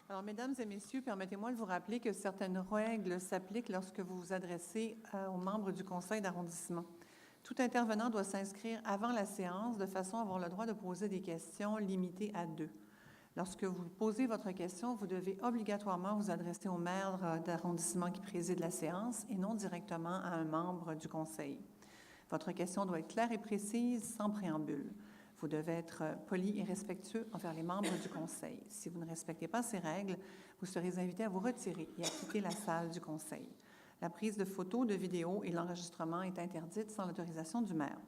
Alors, mesdames et messieurs, permettez-moi de vous rappeler que certaines règles s'appliquent lorsque vous vous adressez aux membres du conseil d'arrondissement. Tout intervenant doit s'inscrire avant la séance de façon à avoir le droit de poser des questions limitées à 2. Lorsque vous posez votre question, vous devez obligatoirement vous adresser au maire d'arrondissement qui préside la séance et non directement à un membre du conseil. Votre question doit être claire et précise, sans préambule. Vous devez être poli et respectueux envers les membres du conseil. Si vous ne respectez pas ces règles, vous serez invité à vous retirer et à quitter la salle du conseil. La prise de photos, de vidéos et l'enregistrement est interdite sans l'autorisation du maire.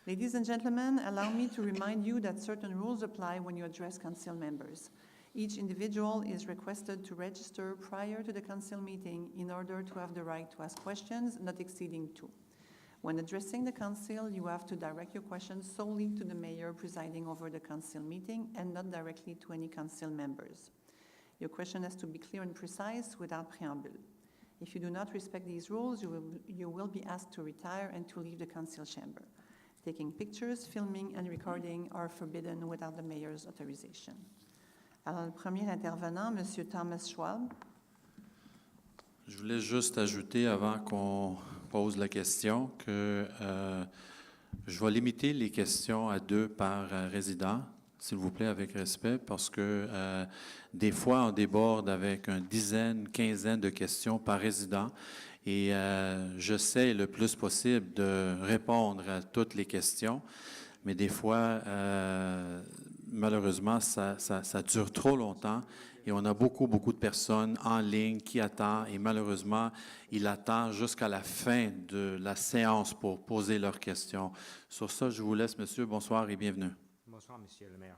Ladies and gentlemen, allow me to remind you that certain rules apply when you address council members. Each individual is requested to register prior to the council meeting in order to have the right to ask questions not exceeding 2. When addressing the council, you have to direct your questions solely to the mayor presiding over the council meeting and not directly to any council members. Your question has to be clear and precise without preamble. If you do not respect these rules, you will be asked to retire and to leave the council chamber. Taking pictures, filming, and recording are forbidden without the mayor's authorization. Alors, le premier intervenant, M. Thomas Schwab. Je voulais juste ajouter, avant qu'on pose la question, que je vais limiter les questions à 2 par résident, s'il vous plaît, avec respect, parce que des fois, on déborde avec une dizaine, quinzaine de questions par résident. Et j'essaie le plus possible de répondre à toutes les questions, mais des fois, malheureusement, ça dure trop longtemps et on a beaucoup de personnes en ligne qui attendent et malheureusement, ils attendent jusqu'à la fin de la séance pour poser leurs questions. Sur ça, je vous laisse, monsieur. Bonsoir et bienvenue. Bonsoir, monsieur le maire.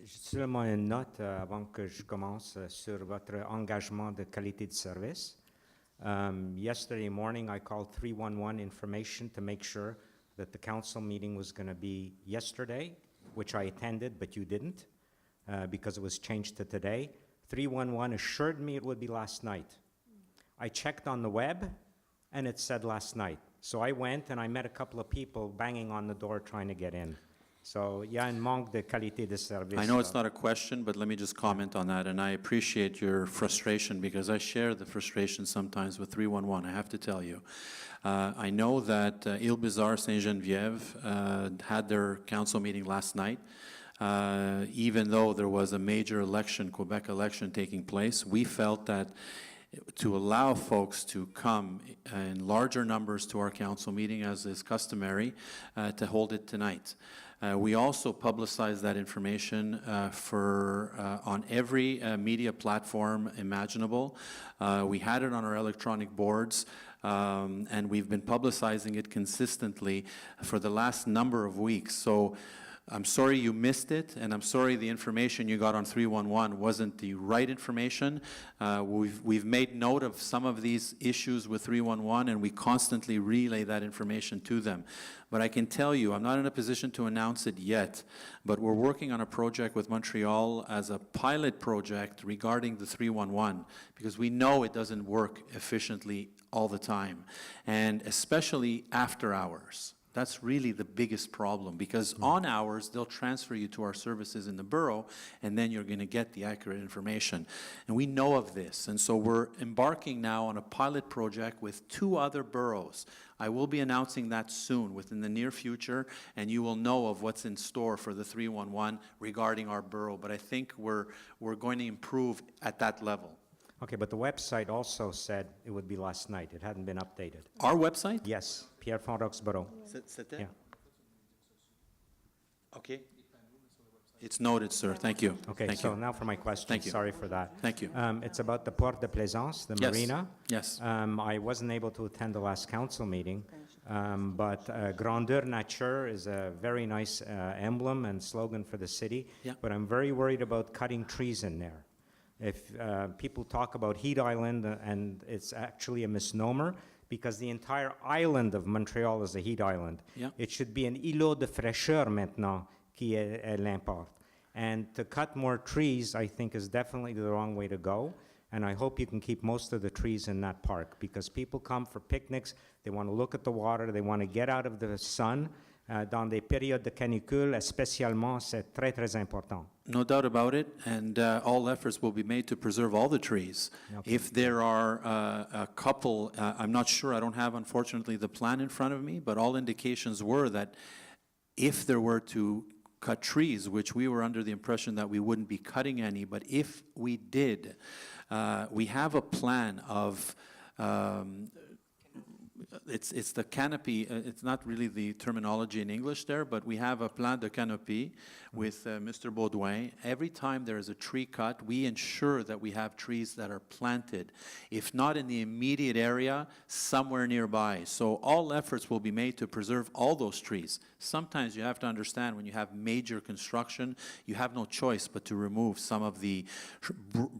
Seulement une note avant que je commence sur votre engagement de qualité de service. Yesterday morning, I called 311 information to make sure that the council meeting was going to be yesterday, which I attended, but you didn't, because it was changed to today. 311 assured me it would be last night. I checked on the web, and it said last night. So I went, and I met a couple of people banging on the door trying to get in. So, il y a un manque de qualité de service. I know it's not a question, but let me just comment on that. And I appreciate your frustration because I share the frustration sometimes with 311, I have to tell you. I know that Île-Bizarre Saint-Geneviève had their council meeting last night. Even though there was a major election, Quebec election taking place, we felt that to allow folks to come in larger numbers to our council meeting, as is customary, to hold it tonight. We also publicized that information on every media platform imaginable. We had it on our electronic boards, and we've been publicizing it consistently for the last number of weeks. So I'm sorry you missed it, and I'm sorry the information you got on 311 wasn't the right information. We've made note of some of these issues with 311, and we constantly relay that information to them. But I can tell you, I'm not in a position to announce it yet, but we're working on a project with Montreal as a pilot project regarding the 311, because we know it doesn't work efficiently all the time, and especially after hours. That's really the biggest problem, because on hours, they'll transfer you to our services in the borough, and then you're going to get the accurate information. And we know of this, and so we're embarking now on a pilot project with 2 other boroughs. I will be announcing that soon, within the near future, and you will know of what's in store for the 311 regarding our borough. But I think we're going to improve at that level. Okay, but the website also said it would be last night. It hadn't been updated. Our website? Yes, Pierrefonds-Roxboro. C'était? Yeah. Okay. It's noted, sir. Thank you. Okay, Thank so you. now for my question. Thank you. Sorry for that. Thank you. It's about the Port de Plaisance, the Yes. marina. Yes. I wasn't able to attend the last council meeting, but Grandeur Nature is a very nice emblem and slogan for the city. Yeah. But I'm very worried about cutting trees in there. If people talk about Heat Island, and it's actually a misnomer, because the entire island of Montreal is a heat island. Yeah. It should be an îlot de fraîcheur maintenant qui est l'importe. And to cut more trees, I think, is definitely the wrong way to go. And I hope you can keep most of the trees in that park, because people come for picnics, they want to look at the water, they want to get out of the sun, Dans des périodes de canicule, spécialement, c'est très, très important. No doubt about it, and all efforts will be made to preserve all the trees. Okay. If there are a couple, I'm not sure, I don't have unfortunately the plan in front of me, but all indications were that if there were to cut trees, which we were under the impression that we wouldn't be cutting any, but if we did, we have a plan of it's the canopy, it's not really the terminology in English there, but we have a plan de canopy with Mr. Baudouin. Every time there is a tree cut, we ensure that we have trees that are planted, if not in the immediate area, somewhere nearby. So all efforts will be made to preserve all those trees. Sometimes you have to understand when you have major construction, you have no choice but to remove some of the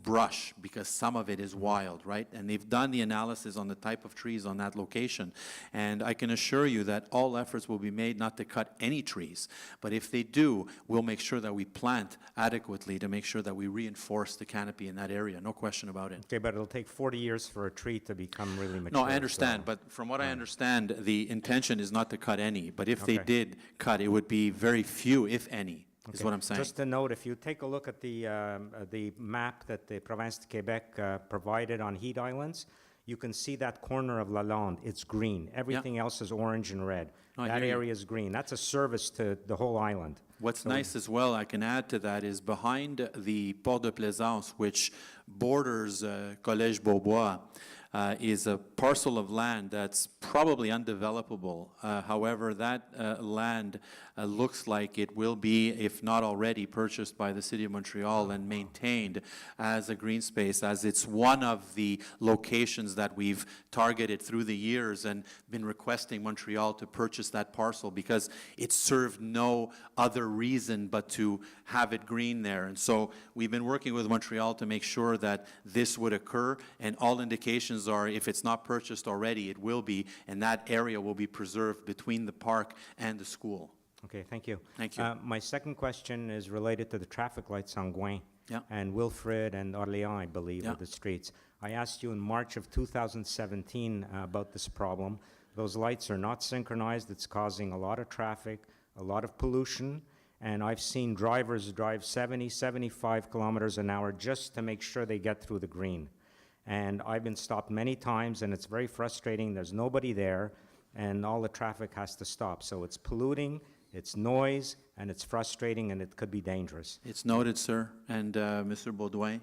brush because some of it is wild, right? And they've done the analysis on the type of trees on that location. And I can assure you that all efforts will be made not to cut any trees. But if they do, we'll make sure that we plant adequately to make sure that we reinforce the canopy in that area. No question about it. Okay, but it'll take 40 years for a tree to become really mature. No, I understand, so- but from what I understand, the intention is not to cut any. But if they Okay. did cut, it would be very few, if any, is Okay. what I'm saying. Just a note, if you take a look at the map that the Province de Québec provided on heat islands, you can see that corner of Lalonde, it's green. Everything else is orange and red. No, I That hear you. area is green. That's a service to the whole island. What's nice as well, I can add to that, is behind the Port de Plaisance, which borders Collège Beaubois, is a parcel of land that's probably undevelopable. However, that land looks like it will be, if not already, purchased by the City of Montreal and maintained as a green space, as it's one of the locations that we've targeted through the years and been requesting Montreal to purchase that parcel because it served no other reason but to have it green there. And so we've been working with Montreal to make sure that this would occur, and all indications are if it's not purchased already, it will be, and that area will be preserved between the park and the school. Okay, thank you. Thank you. My second question is related to the traffic lights on Gouin Yeah. and Wilfrid and Orléans, I believe, Yeah. are the streets. I asked you in March of 2017 about this problem. Those lights are not synchronized. It's causing a lot of traffic, a lot of pollution, and I've seen drivers drive 70, 75 kilometers an hour just to make sure they get through the green. And I've been stopped many times, and it's very frustrating. There's nobody there, and all the traffic has to stop. So it's polluting, it's noise, and it's frustrating, and it could be dangerous. It's noted, sir. And Mr. Baudouin,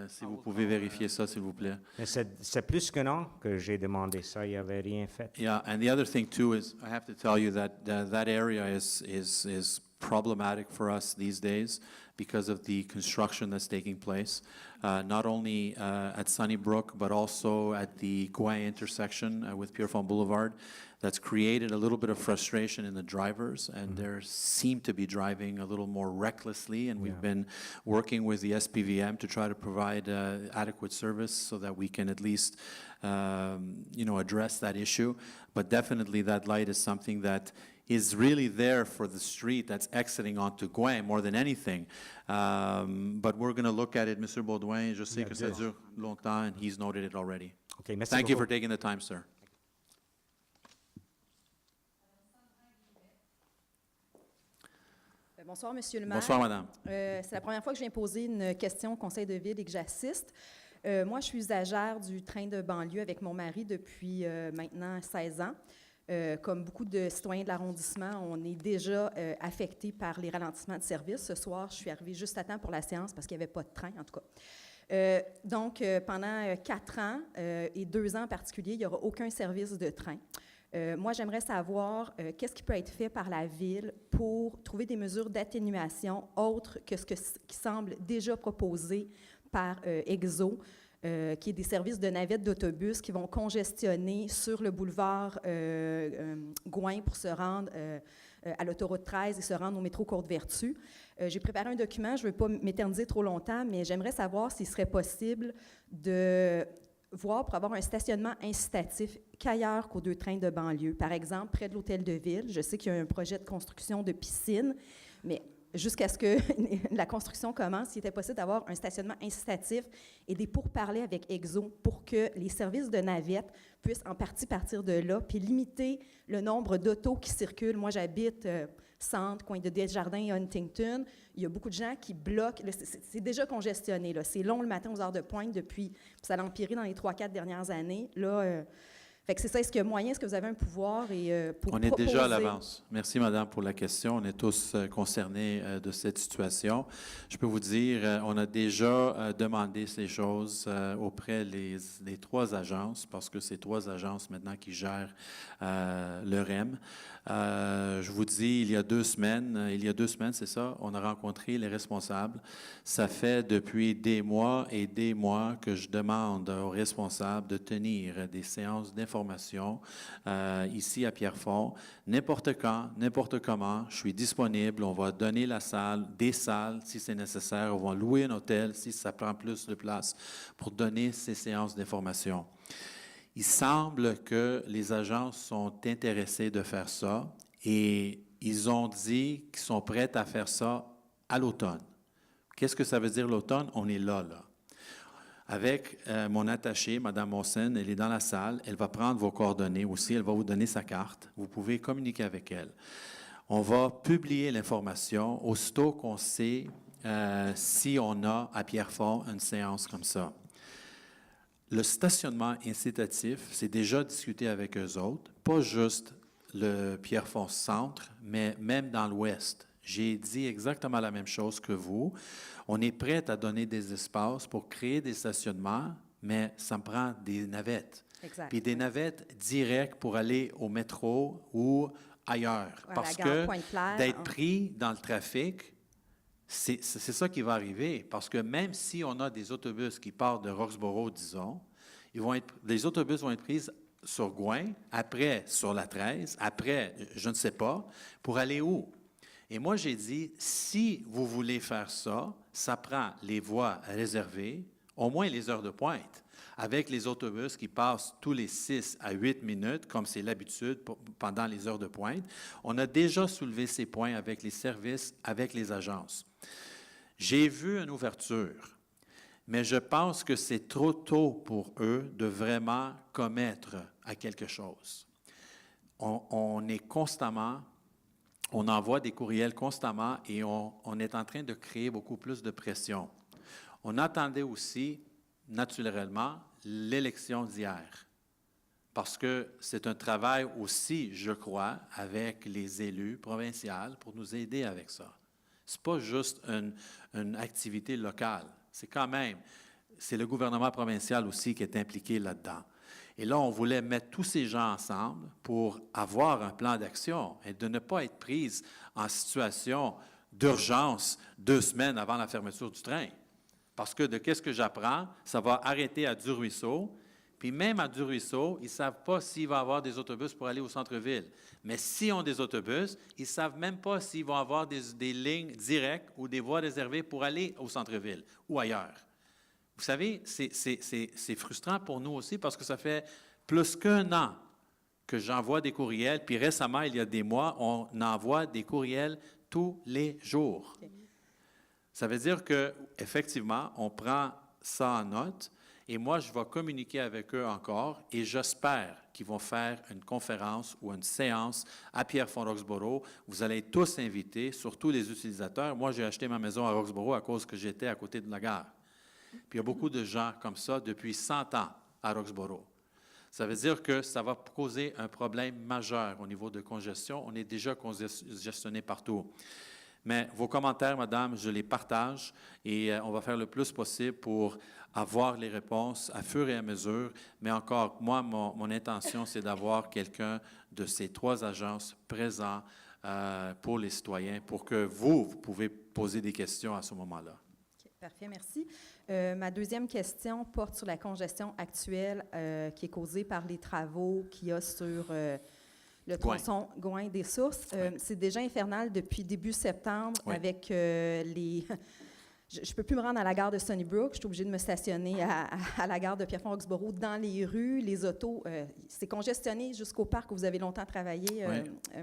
si vous pouvez vérifier ça, s'il vous plaît. Mais c'est plus qu'un an que j'ai demandé ça, il n'y avait rien fait. Yeah, and the other thing too is I have to tell you that that area is problematic for us these days because of the construction that's taking place, not only at Sunnybrook but also at the Gouin intersection with Pierrefonds Boulevard. That's created a little bit of frustration in the drivers, and they seem to be driving a little more recklessly, and we've been working with the SPVM to try to provide adequate service so that we can at least address that issue. But definitely that light is something that is really there for the street that's exiting onto Gouin more than anything. But we're going to look at it, Mr. Baudouin. Je sais que ça dure longtemps, and he's noted it already. Okay, merci Thank you beaucoup. for taking the time, sir. Bonsoir, Monsieur le maire. Bonsoir, madame. C'est la première fois que je viens poser une question au conseil de ville et que j'assiste. Moi, je suis usagère du train de banlieue avec mon mari depuis maintenant 16 ans. Comme beaucoup de citoyens de l'arrondissement, on est déjà affectés par les ralentissements de service. Ce soir, je suis arrivée juste à temps pour la séance parce qu'il n'y avait pas de train, en tout cas. Donc, pendant 4 ans et 2 ans en particulier, il n'y aura aucun service de train. Moi, j'aimerais savoir qu'est-ce qui peut être fait par la Ville pour trouver des mesures d'atténuation autres que ce qui semble déjà proposé par EXO, qui est des services de navettes d'autobus qui vont congestionner sur le boulevard Gouin pour se rendre à l'autoroute 13 et se rendre au métro Côte-Vertu. J'ai préparé un document, je ne veux pas m'éterniser trop longtemps, mais j'aimerais savoir s'il serait possible de voir pour avoir un stationnement incitatif qu'ailleurs qu'aux 2 trains de banlieue. Par exemple, près de l'hôtel de ville, je sais qu'il y a un projet de construction de piscine, mais jusqu'à ce que la construction commence, il était possible d'avoir un stationnement incitatif et des pourparlers avec Exo pour que les services de navette puissent en partie partir de là, puis limiter le nombre d'autos qui circulent. Moi, j'habite Centre, coin de Desjardins et Huntington. Il y a beaucoup de gens qui bloquent. C'est déjà congestionné. C'est long le matin aux heures de pointe depuis. Ça a empiré dans les 3-4 dernières années. Là, fait que c'est ça. Est-ce qu'il y a moyen, est-ce que vous avez un pouvoir pour On est proposer... déjà à l'avance. Merci, Madame, pour la question. On est tous concernés de cette situation. Je peux vous dire, on a déjà demandé ces choses auprès des 3 agences, parce que c'est 3 agences maintenant qui gèrent le REM. Je vous dis, il y a 2 semaines, c'est ça, on a rencontré les responsables. Ça fait depuis des mois et des mois que je demande aux responsables de tenir des séances d'information ici à Pierrefonds. N'importe quand, n'importe comment, je suis disponible. On va donner des salles si c'est nécessaire. On va louer un hôtel si ça prend plus de place pour donner ces séances d'information. Il semble que les agences sont intéressées de faire ça et ils ont dit qu'ils sont prêts à faire ça à l'automne. Qu'est-ce que ça veut dire l'automne? On est là. Avec mon attachée, Mme Monsen, elle est dans la salle. Elle va prendre vos coordonnées aussi. Elle va vous donner sa carte. Vous pouvez communiquer avec elle. On va publier l'information aussitôt qu'on sait si on a à Pierrefonds une séance comme ça. Le stationnement incitatif, c'est déjà discuté avec eux autres, pas juste le Pierrefonds-Centre, mais même dans l'Ouest. J'ai dit exactement la même chose que vous. On est prêt à donner des espaces pour créer des stationnements, mais ça me prend des navettes. Exact. Puis des navettes directes pour aller au métro ou ailleurs. Ouais, parce la gare que Pointe-Claire, d'être pris dans le trafic, c'est ça qui va arriver. Parce que même si on a des autobus qui partent de Roxboro, disons, les autobus vont être pris sur Gouin, après sur la 13, après, je ne sais pas, pour aller où? Et moi, j'ai dit, si vous voulez faire ça, ça prend les voies réservées, au moins les heures de pointe, avec les autobus qui passent tous les 6 à 8 minutes, comme c'est l'habitude pendant les heures de pointe. On a déjà soulevé ces points avec les services, avec les agences. J'ai vu une ouverture, mais je pense que c'est trop tôt pour eux de vraiment commettre à quelque chose. On est constamment... On envoie des courriels constamment et on est en train de créer beaucoup plus de pression. On attendait aussi, naturellement, l'élection d'hier, parce que c'est un travail aussi, je crois, avec les élus provinciaux pour nous aider avec ça. Ce n'est pas juste une activité locale, c'est le gouvernement provincial aussi qui est impliqué là-dedans. Et là, on voulait mettre tous ces gens ensemble pour avoir un plan d'action et de ne pas être prise en situation d'urgence 2 semaines avant la fermeture du train. Parce que de qu'est-ce que j'apprends, ça va arrêter à Du-Ruisseau. Puis même à Du-Ruisseau, ils ne savent pas s'il va y avoir des autobus pour aller au centre-ville. Mais s'ils ont des autobus, ils ne savent même pas s'ils vont avoir des lignes directes ou des voies réservées pour aller au centre-ville ou ailleurs. Vous savez, c'est frustrant pour nous aussi parce que ça fait plus qu'1 an que j'envoie des courriels. Puis récemment, il y a des mois, on envoie des courriels tous les jours. Okay. Ça veut dire qu'effectivement, on prend ça en note et moi, je vais communiquer avec eux encore et j'espère qu'ils vont faire une conférence ou une séance à Pierrefonds-Roxboro. Vous allez être tous invités, surtout les utilisateurs. Moi, j'ai acheté ma maison à Roxboro à cause que j'étais à côté de la gare. Puis il y a beaucoup de gens comme ça depuis 100 ans à Roxboro. Ça veut dire que ça va causer un problème majeur au niveau de congestion. On est déjà congestionné partout. Mais vos commentaires, madame, je les partage et on va faire le plus possible pour avoir les réponses à fur et à mesure. Mais encore, moi, mon intention, c'est d'avoir quelqu'un de ces 3 agences présents pour les citoyens pour que vous pouvez poser des questions à ce moment-là. Parfait, merci. Ma deuxième question porte sur la congestion actuelle qui est causée par les travaux qu'il y a sur le tronçon Gouin des Sources. C'est déjà infernal depuis début septembre avec les... je ne peux plus me rendre à la gare de Sunnybrook, je suis obligée de me stationner à la gare de Pierrefonds-Roxboro, dans les rues, les autos, c'est congestionné jusqu'au parc où vous avez longtemps travaillé,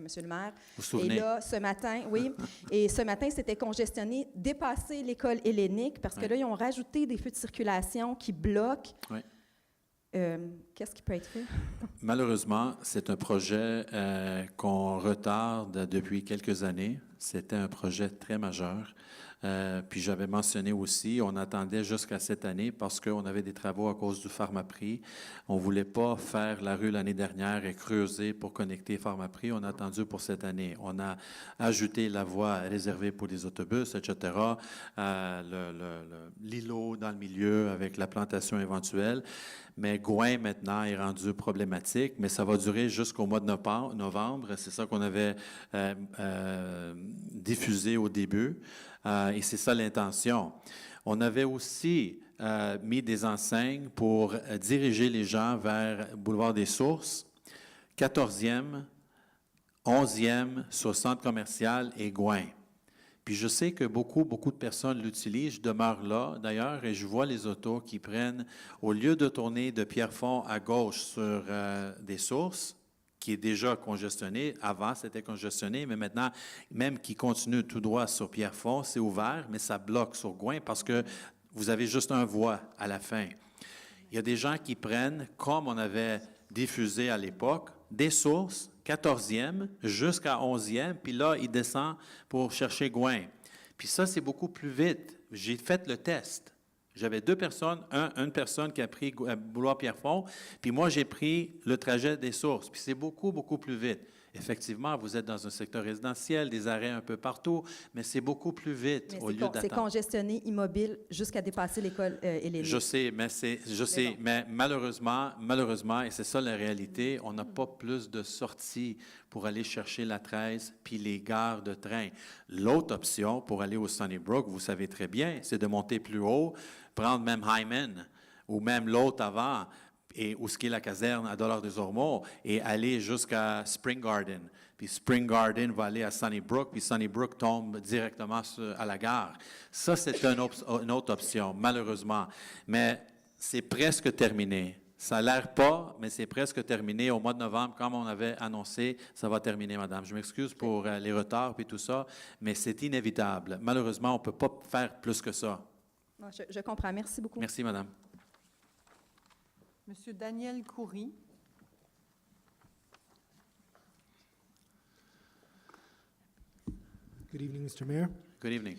Monsieur le maire. Vous vous souvenez? Et là, ce matin, oui, et ce matin, c'était congestionné, dépassé l'école hellénique, parce que là, ils ont rajouté des feux de circulation qui bloquent. Oui. Qu'est-ce qui peut être fait? Malheureusement, c'est un projet qu'on retarde depuis quelques années. C'était un projet très majeur. Puis j'avais mentionné aussi, on attendait jusqu'à cette année parce qu'on avait des travaux à cause du Pharmaprix. On ne voulait pas faire la rue l'année dernière et creuser pour connecter Pharmaprix. On a attendu pour cette année. On a ajouté la voie réservée pour les autobus, etc. L'îlot dans le milieu avec la plantation éventuelle. Mais Gouin, maintenant, est rendu problématique, mais ça va durer jusqu'au mois de novembre. C'est ça qu'on avait diffusé au début, et c'est ça l'intention. On avait aussi mis des enseignes pour diriger les gens vers Boulevard des Sources, 14e, 11e, sur Centre commercial et Gouin. Puis je sais que beaucoup de personnes l'utilisent. Je demeure là, d'ailleurs, et je vois les autos qui prennent, au lieu de tourner de Pierrefonds à gauche sur des Sources, qui est déjà congestionné. Avant, c'était congestionné, mais maintenant, même qui continue tout droit sur Pierrefonds, c'est ouvert, mais ça bloque sur Gouin parce que vous avez juste un voie à la fin. Il y a des gens qui prennent, comme on avait diffusé à l'époque, des Sources, 14e jusqu'à 11e, puis là, il descend pour chercher Gouin. Puis ça, c'est beaucoup plus vite. J'ai fait le test. J'avais deux personnes, une personne qui a pris Boulevard Pierrefonds, puis moi, j'ai pris le trajet des Sources. Puis c'est beaucoup plus vite. Effectivement, vous êtes dans un secteur résidentiel, des arrêts un peu partout, mais c'est beaucoup plus vite au lieu d'attendre. C'est congestionné, immobile, jusqu'à dépasser l'école hellénique. Je sais, mais malheureusement, et c'est ça la réalité, on n'a pas plus de sorties pour aller chercher la 13 puis les gares de train. L'autre option pour aller au Sunnybrook, vous savez très bien, c'est de monter plus haut, prendre même Hyman ou même l'autre avant, et où ce qui est la caserne à Dollars-des-Ormeaux, et aller jusqu'à Spring Garden. Puis Spring Garden va aller à Sunnybrook, puis Sunnybrook tombe directement à la gare. Ça, c'est une autre option, malheureusement. Mais c'est presque terminé. Ça n'a l'air pas, mais c'est presque terminé. Au mois de novembre, comme on avait annoncé, ça va terminer, madame. Je m'excuse pour les retards et tout ça, mais c'est inévitable. Malheureusement, on ne peut pas faire plus que ça. Je comprends. Merci beaucoup. Merci, madame. Monsieur Daniel Coury. Good evening, Mr. Mayor. Good evening.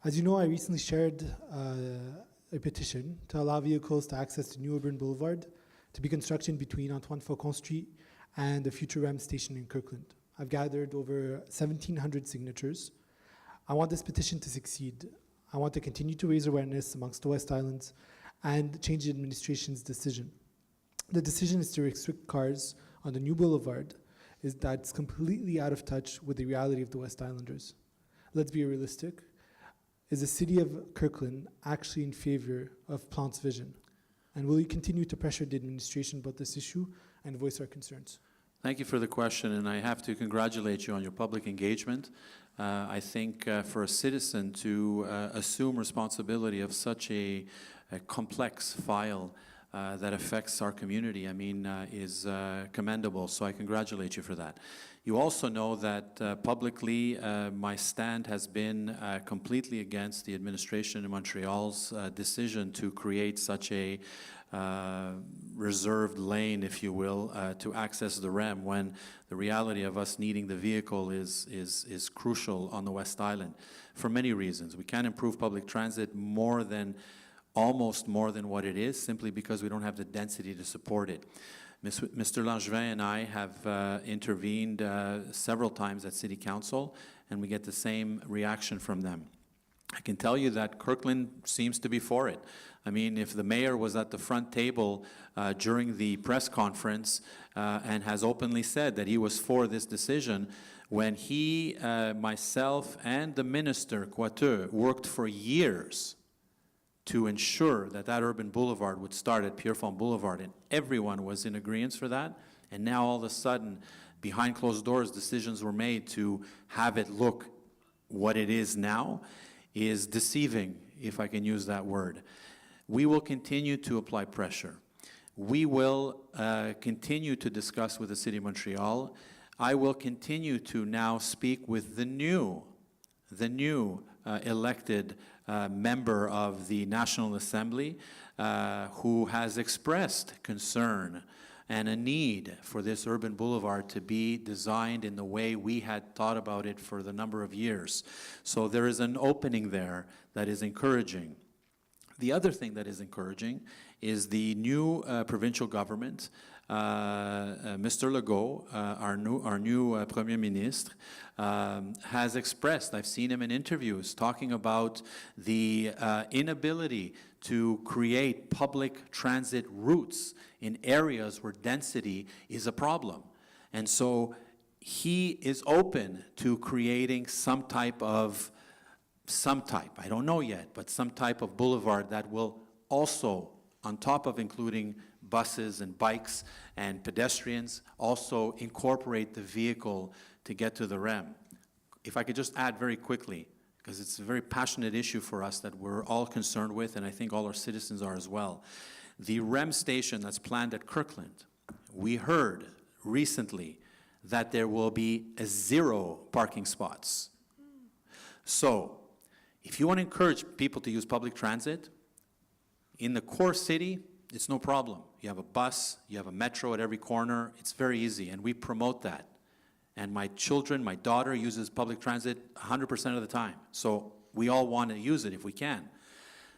As you know, I recently shared a petition to allow vehicles to access the New Auburn Boulevard to be constructed between Antoine Faucon Street and the future RAM station in Kirkland. I've gathered over 1,700 signatures. I want this petition to succeed. I want to continue to raise awareness amongst the West Islands and change the administration's decision. The decision is to restrict cars on the new boulevard that's completely out of touch with the reality of the West Islanders. Let's be realistic. Is the city of Kirkland actually in favor of Plant's vision? And will you continue to pressure the administration about this issue and voice our concerns? Thank you for the question, and I have to congratulate you on your public engagement. I think for a citizen to assume responsibility of such a complex file that affects our community, is commendable, so I congratulate you for that. You also know that publicly my stand has been completely against the administration in Montreal's decision to create such a reserved lane, if you will, to access the REM when the reality of us needing the vehicle is crucial on the West Island for many reasons. We can't improve public transit almost more than what it is, simply because we don't have the density to support it. Mr. Langevin and I have intervened several times at City Council, and we get the same reaction from them. I can tell you that Kirkland seems to be for it. If the mayor was at the front table during the press conference and has openly said that he was for this decision, when he, myself, and the minister, Coiteux, worked for years to ensure that urban boulevard would start at Pierrefonds Boulevard, and everyone was in agreement for that, and now all of a sudden, behind closed doors, decisions were made to have it look what it is now, is deceiving. if I can use that word. We will continue to apply pressure. We will continue to discuss with the City of Montreal. I will continue to now speak with the new elected member of the National Assembly who has expressed concern and a need for this urban boulevard to be designed in the way we had thought about it for the number of years. So there is an opening there that is encouraging. The other thing that is encouraging is the new provincial government, Mr. Legault, our new Premier Ministre, has expressed, I've seen him in interviews, talking about the inability to create public transit routes in areas where density is a problem. And so he is open to creating some type, I don't know yet, but some type of boulevard that will also, on top of including buses and bikes and pedestrians, also incorporate the vehicle to get to the REM. If I could just add very quickly, because it's a very passionate issue for us that we're all concerned with, and I think all our citizens are as well. The REM station that's planned at Kirkland, we heard recently that there will be 0 parking spots. So, if you want to encourage people to use public transit, in the core city, it's no problem. You have a bus, you have a metro at every corner, it's very easy, and we promote that. And my children, my daughter uses public transit 100% of the time. So we all want to use it if we can.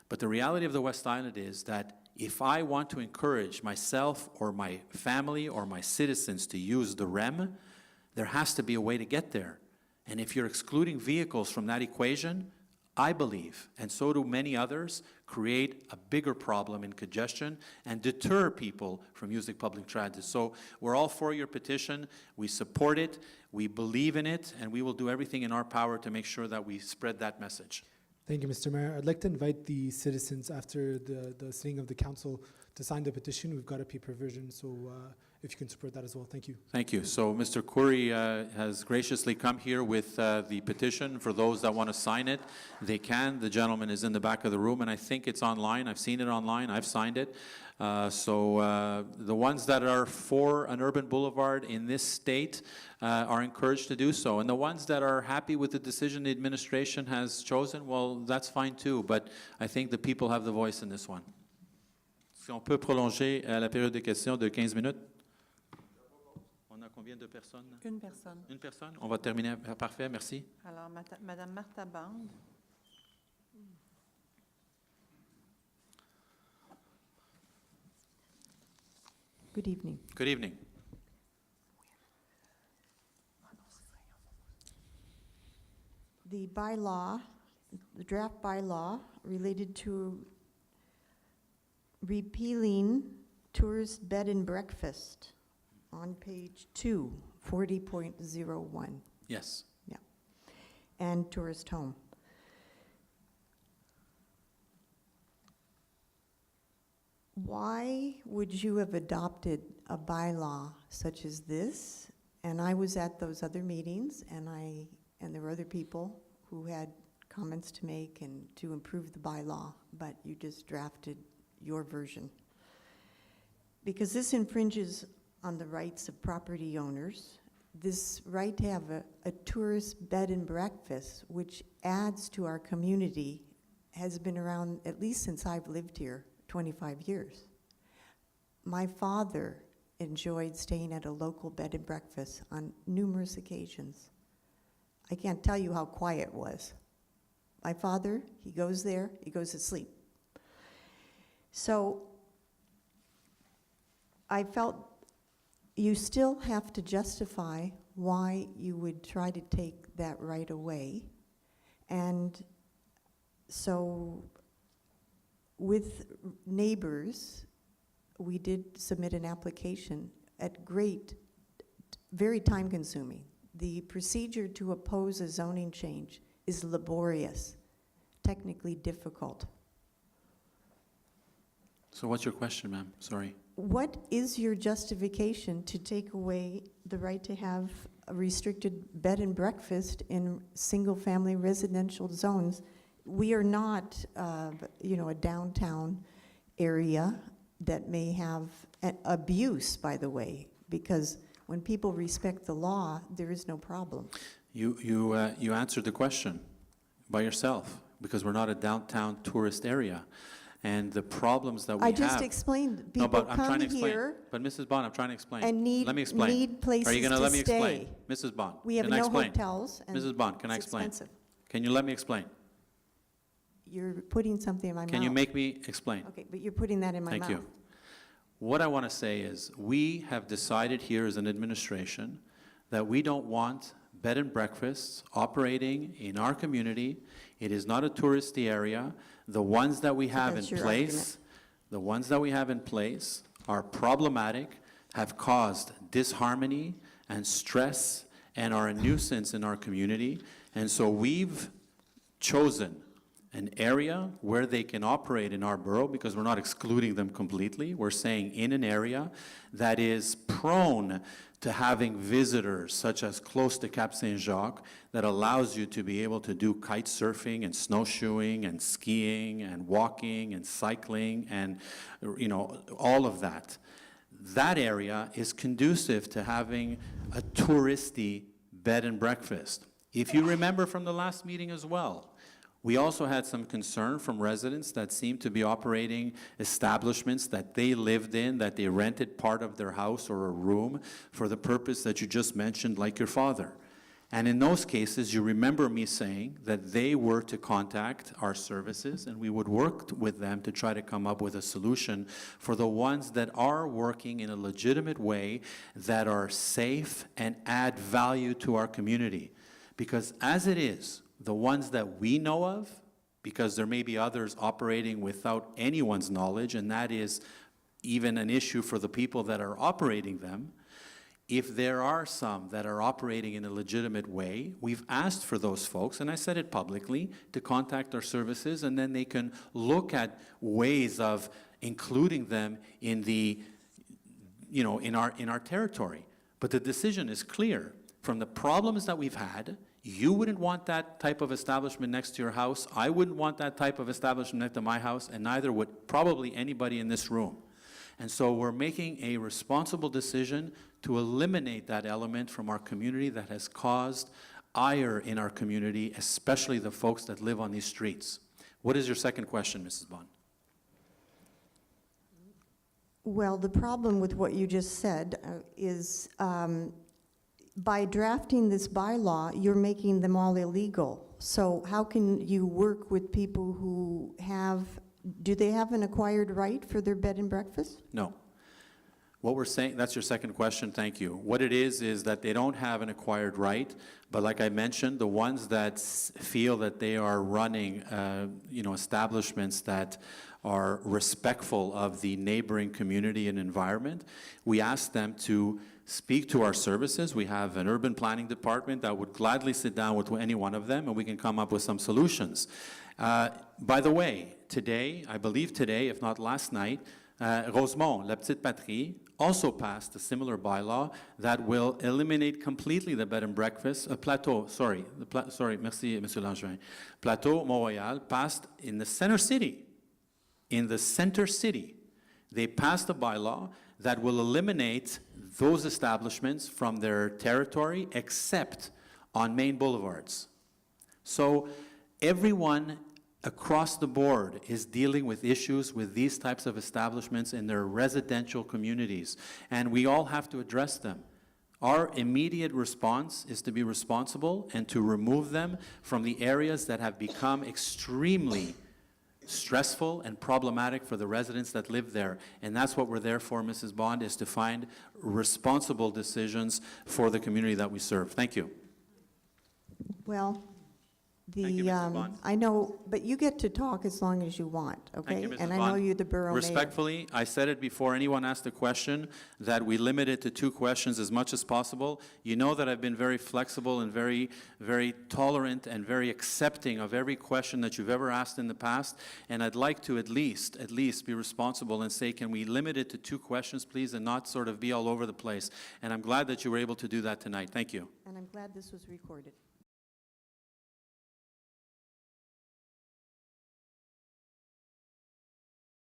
But the reality of the West Island is that if I want to encourage myself or my family or my citizens to use the REM, there has to be a way to get there. And if you're excluding vehicles from that equation, I believe, and so do many others, create a bigger problem in congestion and deter people from using public transit. So we're all for your petition. We support it. We believe in it. And we will do everything in our power to make sure that we spread that message. Thank you, Mr. Mayor. I'd like to invite the citizens after the sitting of the council to sign the petition. We've got a paper version, so if you can support that as well. Thank you. Thank you. So Mr. Khoury has graciously come here with the petition. For those that want to sign it, they can. The gentleman is in the back of the room, and I think it's online. I've seen it online. I've signed it. So the ones that are for an urban boulevard in this state are encouraged to do so. And the ones that are happy with the decision the administration has chosen, well, that's fine too. But I think the people have the voice in this one. Si on peut prolonger la période de questions de 15 minutes. On a combien de personnes? Une personne. Une personne? On va terminer. Parfait, merci. Alors, Madame Martha Band. Good evening. Good evening. The bylaw, the draft bylaw related to repealing tourist bed and breakfast on page 2, 40.01. Yes. Yeah. And tourist home. Why would you have adopted a bylaw such as this? And I was at those other meetings, and there were other people who had comments to make and to improve the bylaw, but you just drafted your version. Because this infringes on the rights of property owners, this right to have a tourist bed and breakfast, which adds to our community, has been around at least since I've lived here, 25 years. My father enjoyed staying at a local bed and breakfast on numerous occasions. I can't tell you how quiet it was. My father, he goes there, he goes to sleep. So I felt you still have to justify why you would try to take that right away. And so with neighbors, we did submit an application at very time consuming. The procedure to oppose a zoning change is laborious, technically difficult. So what's your question, ma'am? Sorry. What is your justification to take away the right to have a restricted bed and breakfast in single-family residential zones we are not, a downtown area that may have abuse, by the way, because when people respect the law, there is no problem. You answered the question by yourself, because we're not a downtown tourist area. And the problems that we I have... just explained, No, people but I'm trying come to explain. here But Mrs. Bond, I'm trying to explain. and Let me explain. need places Are you going to to let me explain? stay. Mrs. Bond, We have can I no explain? hotels, and Mrs. Bond, can I it's explain? expensive. Can you let me explain? You're putting something in my mouth. Can you make me explain? Okay, but you're putting that in my mouth. Thank you. What I want to say is, we have decided here as an administration that we don't want bed and breakfasts operating in our community. It is not a touristy area. The ones that we have in that's your place, are problematic, have caused disharmony and stress, and are a nuisance in our community. And so we've chosen an area where they can operate in our borough, because we're not excluding them completely. We're saying in an area that is prone to having visitors, such as close to Cap Saint-Jacques, that allows you to be able to do kite surfing and snowshoeing and skiing and walking and cycling and, all of that. That area is conducive to having a touristy bed and breakfast. If you remember from the last meeting as well, we also had some concern from residents that seemed to be operating establishments that they lived in, that they rented part of their house or a room for the purpose that you just mentioned, like your father. And in those cases, you remember me saying that they were to contact our services, and we would work with them to try to come up with a solution for the ones that are working in a legitimate way, that are safe and add value to our community. Because as it is, the ones that we know of, because there may be others operating without anyone's knowledge, and that is even an issue for the people that are operating them. If there are some that are operating in a legitimate way, we've asked for those folks, and I said it publicly, to contact our services, and then they can look at ways of including them in the, in our territory. But the decision is clear. From the problems that we've had, you wouldn't want that type of establishment next to your house. I wouldn't want that type of establishment next to my house, and neither would probably anybody in this room. And so we're making a responsible decision to eliminate that element from our community that has caused ire in our community, especially the folks that live on these streets. What is your second question, Mrs. Bond? Well, the problem with what you just said is by drafting this bylaw, you're making them all illegal. So how can you work with people who do they have an acquired right for their bed and breakfast? No. What we're saying, that's your second question, thank you. What it is that they don't have an acquired right, but like I mentioned, the ones that feel that they are running, establishments that are respectful of the neighboring community and environment, we ask them to speak to our services. We have an urban planning department that would gladly sit down with any one of them, and we can come up with some solutions. By the way, today, I believe today, if not last night, Rosemont, La Petite Patrie, also passed a similar bylaw that will eliminate completely the bed and breakfast. Merci, Monsieur Langevin. Plateau, Mont-Royal, passed in the center city. In the center city, they passed a bylaw that will eliminate those establishments from their territory except on main boulevards. So everyone across the board is dealing with issues with these types of establishments in their residential communities, and we all have to address them. Our immediate response is to be responsible and to remove them from the areas that have become extremely stressful and problematic for the residents that live there. And that's what we're there for, Mrs. Bond, is to find responsible decisions for the community that we serve. Thank you. Well, Thank you, Mrs. Bond. I know, but you get to talk as long as you want, okay? Thank you, Mrs. And I Bond. know you're the borough mayor. Respectfully, I said it before anyone asked a question, that we limit it to 2 questions as much as possible. You know that I've been very flexible and very, very tolerant and very accepting of every question that you've ever asked in the past, and I'd like to at least be responsible and say, can we limit it to 2 questions, please, and not sort of be all over the place? And I'm glad that you were able to do that tonight. Thank you. And I'm glad this was recorded.